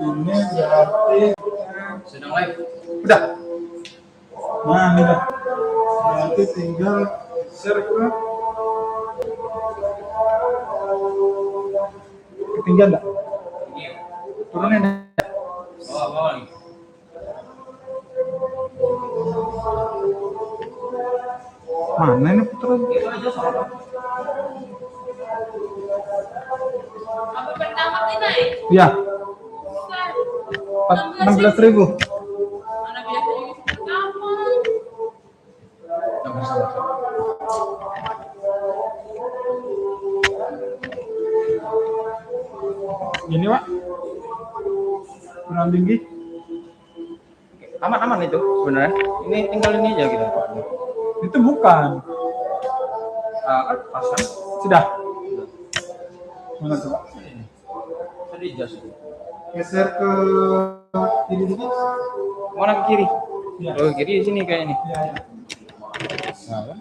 Ini berarti sedang live. udah. Nah, ini udah. Berarti tinggal share ke ketinggian enggak? Iya. Turunin deh. Bawah nih. Mana ini turun? Itu aja sama. Apa pertama ini naik? Iya, Bukan. 16.000. Mana biasanya pertama? Yang bersama. Ini, Pak. Kurang tinggi. Aman itu sebenarnya. Ini tinggal ini aja gitu. Itu bukan. Kan pasang. Sudah. Mana coba? Tadi jas. Geser ke kiri dikit. Mana ke kiri? Iya. Oh, kiri di sini kayaknya. Iya, iya. Nah, kan?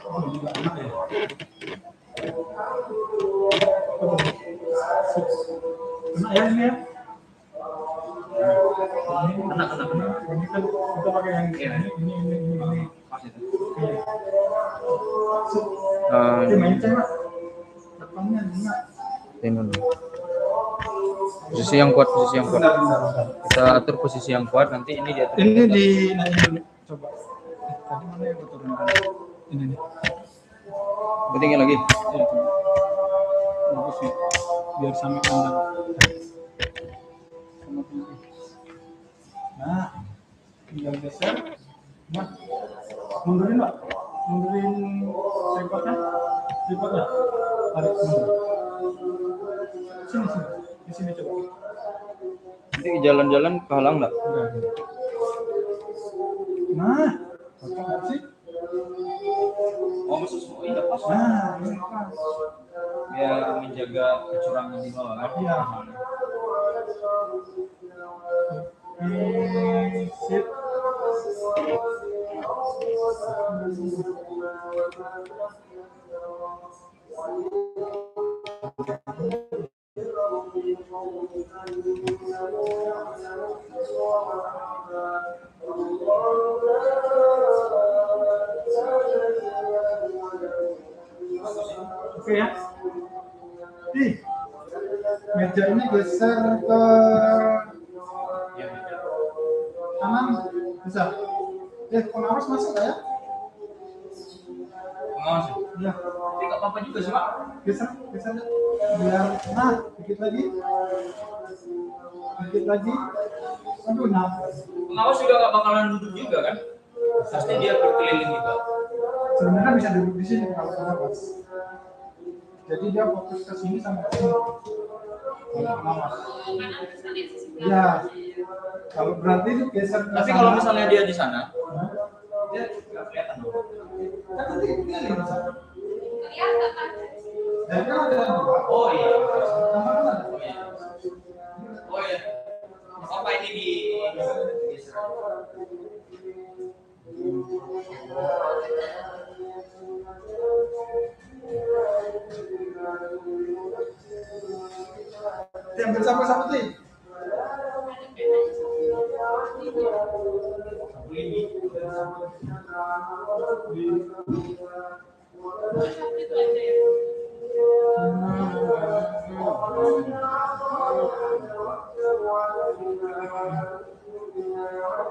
Oh, juga enak ya. Enak ya ini ya. Kena. Ini kan kita pakai yang ini. Pas itu. Oke, main Pak. Depannya enak. Ini. Posisi yang kuat. Bentar. Kita atur posisi yang kuat, nanti ini dia. Ini di naikin dulu. Coba. Tadi mana yang diturunkan? Ini nih. Tinggi lagi. Ya, coba. Bagus nih. Biar sama kandang. Sama tinggi. Nah, tinggal geser. Nah, mundurin Pak. Mundurin tripodnya. Tarik mundur. Sini. Di sini coba. Nanti jalan-jalan kehalang nggak? Enggak. Nah, cocok nggak sih? Oh, masuk semua. Iya, pas. Nah, ini pas. Biar menjaga kecurangan di bawah kan? Iya. Sip. Oke ya. Meja ini geser ke kanan bisa. Pengawas masuk nggak ya? Pengawas. Iya. Tapi nggak apa-apa juga sih, Pak. Geser. Biar, nah, dikit lagi. Aduh, nah. Pengawas juga nggak bakalan duduk juga kan? Pasti dia berkeliling juga. Sebenarnya bisa duduk di sini kalau pengawas. Jadi dia fokus ke sini sama ke sini. Kalau pengawas. Ya. Kalau berarti itu geser ke Tapi sana. kalau misalnya dia di sana, dia nggak kelihatan dong. Kan nanti ini di sana. Kelihatan kan? Jadi kan ada dua. Oh iya. Nama kan ada. Oh iya. Apa ini di Yang bersama-sama sih. ini? Itu aja ya.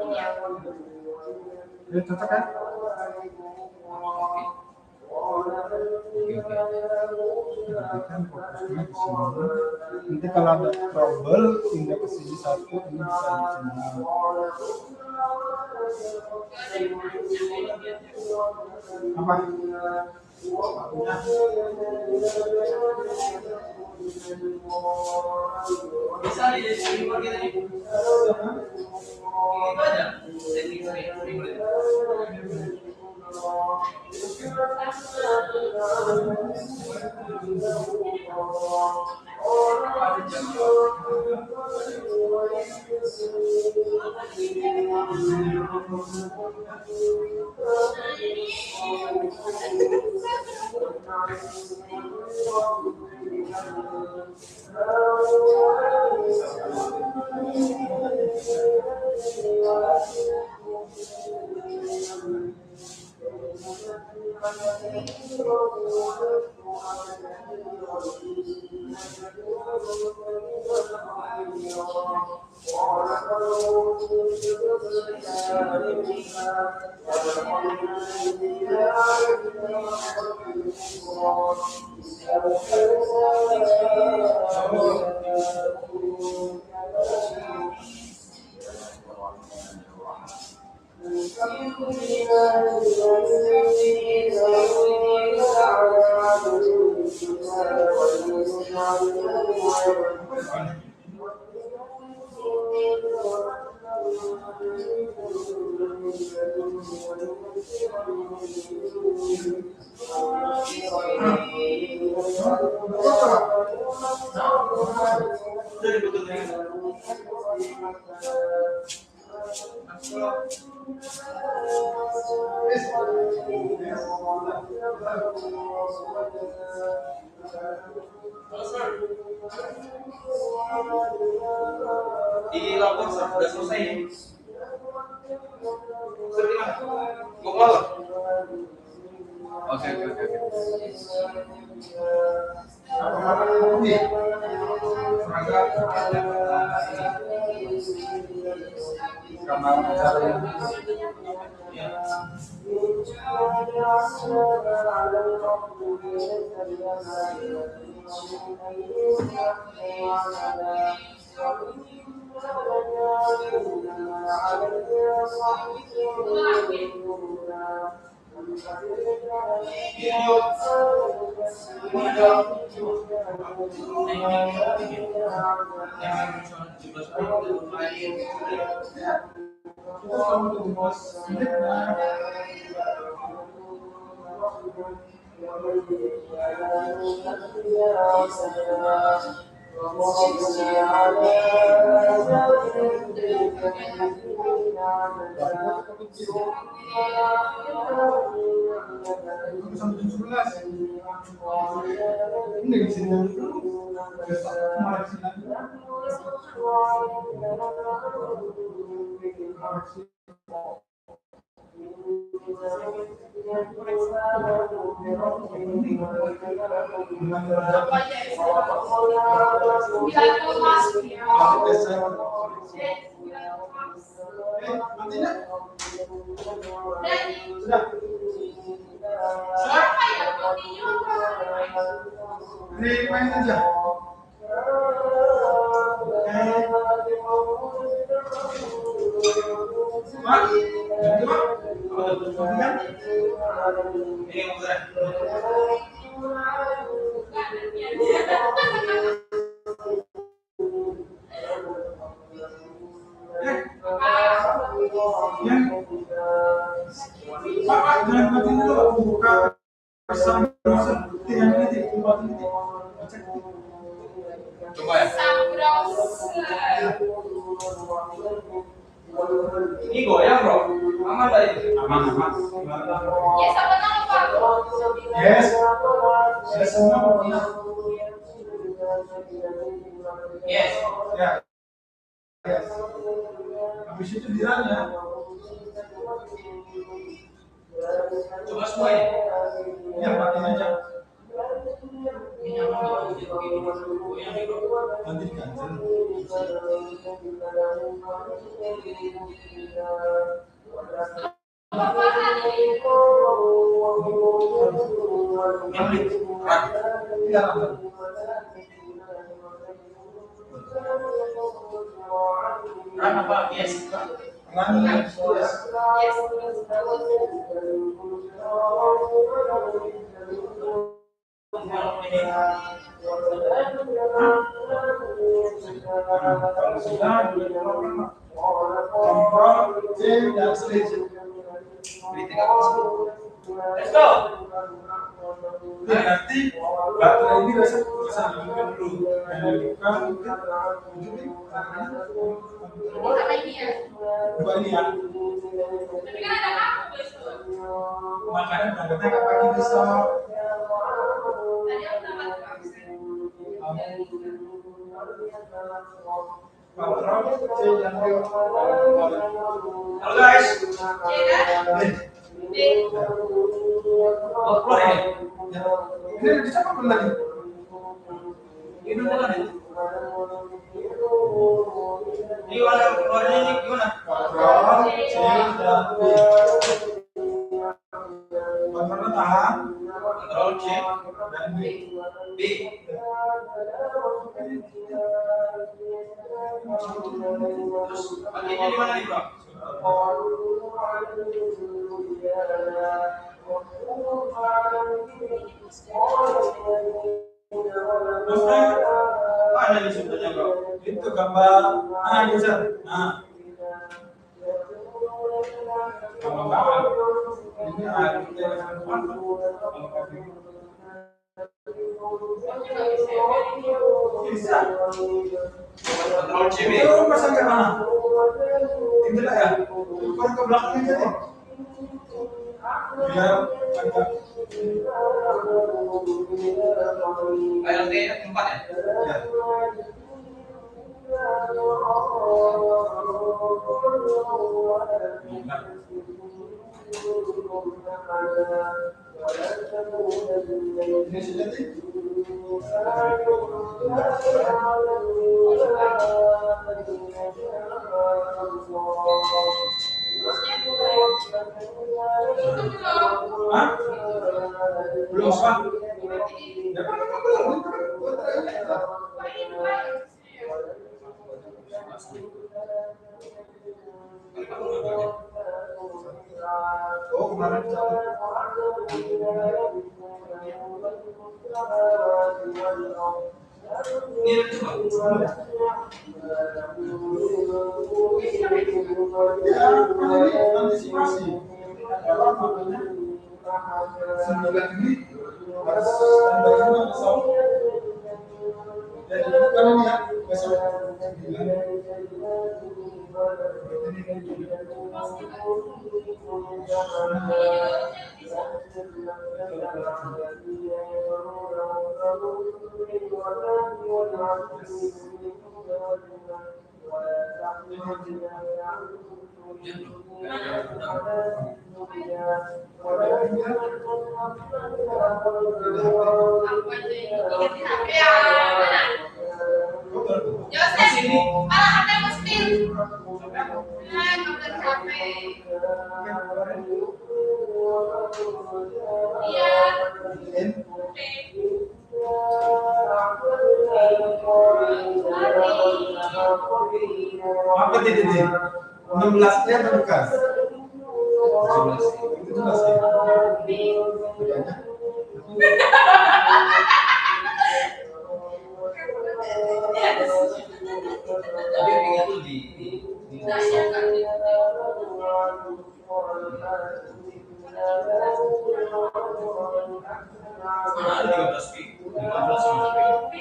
Ini ya. Ya, cocok kan? Oke. Kan fokusnya di sini. Nanti kalau ada trouble, tinggal ke sini satu, ini bisa di sini. Apa? Bisa di sini kita nih. Itu aja. Setting sini. Di lapor sudah selesai. Sudah mau keluar. Oke. Ini di sini. Main aja. Pak, jangan matiin dulu, buka bersama yang ini tempat ini. Coba ya. Ini goyang bro, aman tadi? Aman. Yes, apa nama Pak? Yes. Semua. Yes. Ya. Yes. Habis itu diranya. Coba semua ya. Ya, matiin aja. Ini nyaman nggak jadi begini? Goyang nih bro. Nanti diganti. Apa-apaan ini? Nyamlik. Iya. Ran apa? Yes. Yes. Yes. Let's go. Nah, nanti baterai ini bisa dihidupkan dulu. Dihidupkan mungkin Apa ini ya? bukan ini ya. Tapi kan ada kamu besok. Makanya berangkatnya ke pagi besok. Tadi aku dapat absen. Halo guys. Ya kan? B. Oh, keluar ini. Ini bisa apa lagi? Ini mana nih? Ini warna keluarnya ini gimana? Kontrol C dan B. Kontrolnya tahan Kontrol C dan B. B. Terus bagiannya di mana nih bro? Terusnya mana nih sebetulnya bro? Itu gambar. Nah, bisa. Nah, gambar bawah. Ini ada kita yang kalau kopi. Bisa. Kontrol C B. Itu pasang ke mana? Tinggal ya. Tukar ke belakang aja deh. Biar agak. ALT 4 ya? Ya. Ini sudah sih. Hah? Belum apa? Ya kan belum. Oh, kemarin Ini ada coba. ya, ini antisipasi. Kalau makanya 9 ini harus standarnya besok. Jadi bukan ini ya, besok 9. Aku aja ini ingat di HP ya. Mana? Yosef, malah HP mau spill. Nah, kabel HP. Iya. Apa titik? 16-nya atau bukan? 17 ya. Bedanya? Tapi pengen tuh di Nah, iya kan. mana ada 13 pi, 15 pi.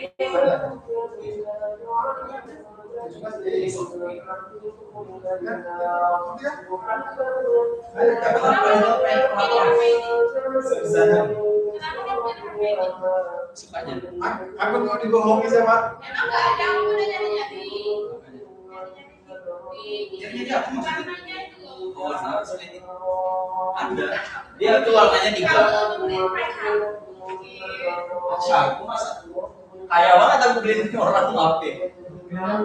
Sukanya. Aku mau dibohongi sama Emang nggak ada, aku udah nyari-nyari. Jadi aku mau Warnanya itu loh. warna seperti ada. Dia tuh warnanya 3. Kalau beli mereka. Masa aku masa kayak banget aku beli ini orang HP. Udah.